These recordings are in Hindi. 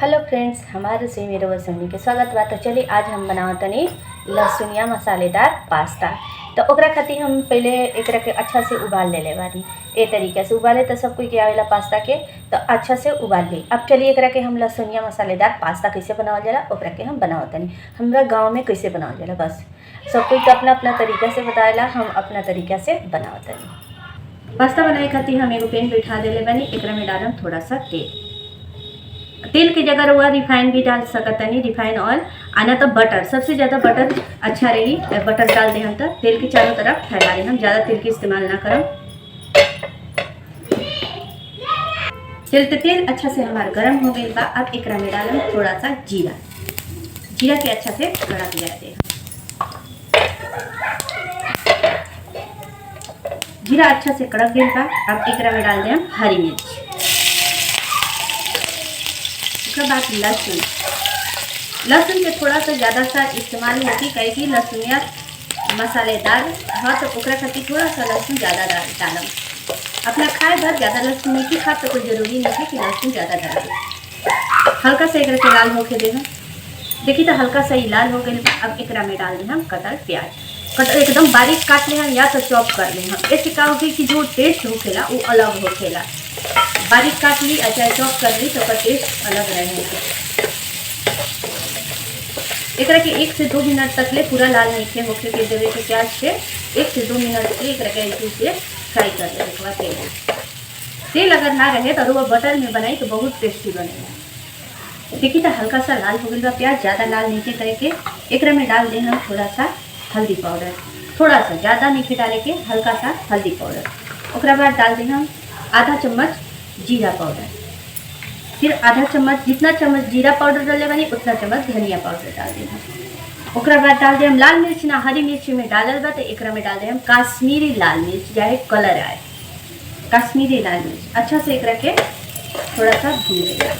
हेलो फ्रेंड्स, हमारे रसोई में रोज सभी के स्वागत बा। तो चलिए आज हम बनावतनी लहसुनिया मसालेदार पास्ता। तो ओकरा खातिर हम पहले एकरा के अच्छा से उबाल लेले बानी। ए तरीके से उबाले तो सब कोई के आवेला पास्ता के, तो अच्छा से उबाल ली। अब चलिए एकरा के हम लहसुनिया मसालेदार पास्ता कैसे बनावल जाला ओकरा के हम बनावतनी। हमरा गाँव में कैसे बनावल जाला बस सब कोई तो अपना अपना तरीका से बतावेला, हम अपना तरीका से बनावतनी। पास्ता बनाए खातिर हम एगो पैन बैठा देले बानी। एकरा में डालम थोड़ा सा तेल की जगह हुआ रिफाइन भी डाल सकतनी, रिफाइन ऑयल आना तो बटर, सबसे ज़्यादा बटर अच्छा रही। बटर डाल दें हम तो तेल के चारों तरफ फैला दें, हम ज़्यादा तेल के इस्तेमाल ना करम। तेल अच्छा से हमारा गर्म हो गई बा। अब एकरा में डालम थोड़ा सा जीरा के अच्छा से गड़ा दिया दे। जीरा अच्छा से कड़क गई बा। अब एकरा में डाल दें हरी मिर्च, उसके बाद लहसुन के थोड़ा सा ज़्यादा सा इस्तेमाल होती, कहे कि लहसुनिया मसालेदार हाँ, तो ओकरा खातिर थोड़ा सा लहसुन ज़्यादा डालम। अपना खाए भर ज़्यादा लहसुन नहीं खा तो कोई ज़रूरी नहीं है कि लहसुन ज़्यादा डालें। हल्का सा एकरा के लाल होके देना। देखिए तो हल्का सा ही लाल हो गई। अब एकरा में डाल दें हम कटल प्याज, एकदम बारीक काट ले हम या तो चॉप कर लें हम। ऐसे का होगी कि जो टेस्ट होखेला वो अलग होखेला। बारीक काट ली चाहे चॉप कर ली तो टेस्ट अलग रहेगा। एकरा के 1 से 2 मिनट तक ले पूरा लाल नीचे होके के देवे के प्याज के 1 से 2 मिनट के एकरा के ऐसे से फ्राई कर देवे के बाद तेल अगर ना रहे तो वो बटर में बनाई तो बहुत टेस्टी बनेगा। देखिए तो हल्का सा लाल हो गया प्याज, ज़्यादा लाल नीचे करके एकरा में डाल दें हम थोड़ा सा हल्दी पाउडर, थोड़ा सा ज़्यादा नीचे डाले के हल्का सा हल्दी पाउडर। उसके बाद डाल दें हम आधा चम्मच जीरा पाउडर, फिर आधा चम्मच, जितना चम्मच जीरा पाउडर डाले बनी उतना चम्मच धनिया पाउडर डाल देना। उसके बाद डाल दे हम लाल मिर्च ना हरी मिर्च में डालल बा तो एकरा में डाल दे हम काश्मीरी लाल मिर्च, चाहे कलर आए काश्मीरी लाल मिर्च। अच्छा से एकरा के थोड़ा सा भून लेगा।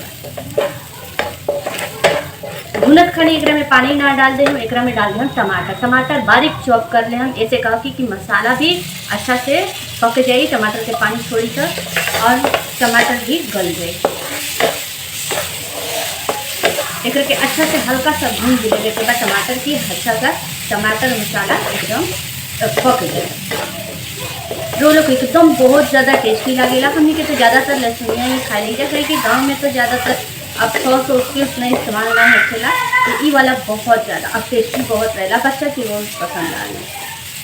भुनत खानी एकरा में पानी ना डाल दे हम, एकरा में डाल दे हम टमाटर बारीक चॉप कर ले हम। ऐसे कहा कि मसाला भी अच्छा से पक जाए, टमाटर के पानी छोड़ी कर और टमाटर भी गल जाए। एकरा के अच्छा से हल्का सा भून लेने के बाद टमाटर की अच्छा सा टमाटर मसाला एकदम पक जाए। जो लोग एकदम बहुत ज़्यादा टेस्टी लगेला। हमने के तो ज़्यादातर लहसुनिया ही खा लीजिए, कहीं कि गाँव में तो ज़्यादातर अब सॉस उसके उतना इस्तेमाल ना होखेला, तो ये वाला बहुत ज़्यादा अब टेस्टी बहुत रहेगा, बच्चा की बहुत पसंद आए।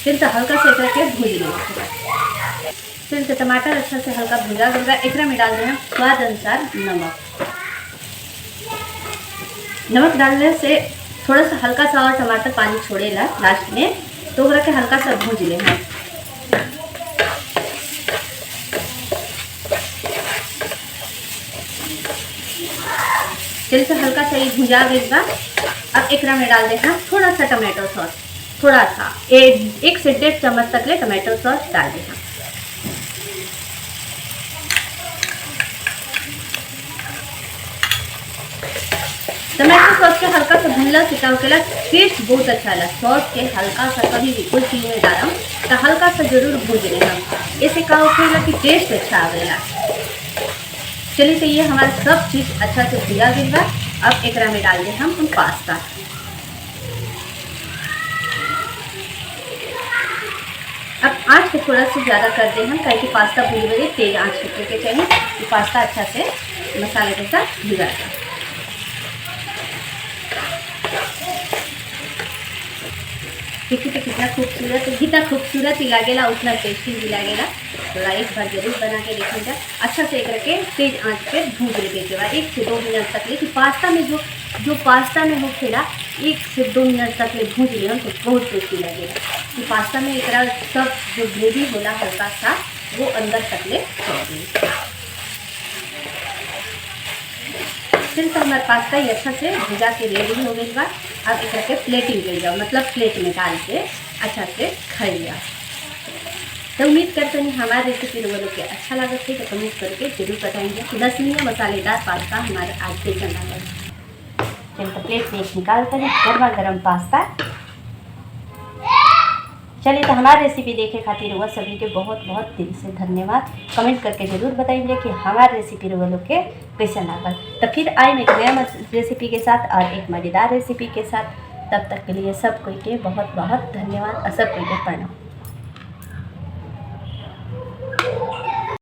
फिर तो हल्का से एकरा के भून लेंगे। फिर तो टमाटर अच्छा से हल्का भुजा होगा। एकरा में डाल देना स्वाद अनुसार नमक डालने से थोड़ा सा हल्का सा और टमाटर पानी छोड़ेला लास्ट में, तो ओकरा के हल्का सा भूज ले हम। तेल से हल्का सा ये भुजा गई बा। अब एकरा में डाल दे हम थोड़ा सा टमाटो सॉस, थोड़ा सा 1 से 1.5 चम्मच तक ले टमाटो सॉस डाल दे हम। टमाटो सॉस के हल्का सा भुनला सिकाव के टेस्ट बहुत अच्छा लगा। सॉस के हल्का सा कभी भी कोई चीज़ में डालम तो हल्का सा जरूर भूज ले हम, ऐसे का होगा कि टेस्ट अच्छा आवेला। चलिए तो ये हमारा सब चीज़ अच्छा से भुजा गई बा। अब एकरा में डाल दे हम पास्ता। अब आँच को थोड़ा सा ज़्यादा कर दे हम, कहीं कि पास्ता भूज बजे तेज आँच के चाहिए तो पास्ता अच्छा से मसाले के साथ भुजा जाए। देखिए तो कितना खूबसूरत, जितना खूबसूरत ही लगेला उतना टेस्टी भी लगेगा। तो एक बार जरूर बना के देखिएगा। अच्छा से एक रखे तेज आंच पे भून लेने के बाद 1 से 2 मिनट तक ले कि पास्ता में जो पास्ता में होखेला 1 से 2 मिनट तक ले भून लिया तो बहुत टेस्टी लगेगा। कि पास्ता में एक सब जो ग्रेवी होला हल्का सा वो अंदर तक ले छोड़। फिर तो हमारे पास्ता ही अच्छा से भुजा के रेडी हो गई बा। अब एक के प्लेटिंग ले जाओ, मतलब प्लेट में डाल के अच्छा से खाइए। तो उम्मीद करते हैं हमारे रेसिपी लोगों के अच्छा लगा थे तो कमेंट करके जरूर बताएंगे। लहसुनिया मसालेदार पास्ता हमारे आज से बना है। चलिए प्लेट में निकाल कर गर्मा गर्म पास्ता चलिए, तो हमारी रेसिपी देखे खातिर हुआ सभी के बहुत बहुत दिल से धन्यवाद। कमेंट करके ज़रूर बताइए कि हमारी रेसिपी रुआ लोग के कैसा लागल। तो फिर आए मैं एक नया रेसिपी के साथ और एक मज़ेदार रेसिपी के साथ। तब तक के लिए सब कोई के बहुत बहुत धन्यवाद और सब कोई के प्रणाम।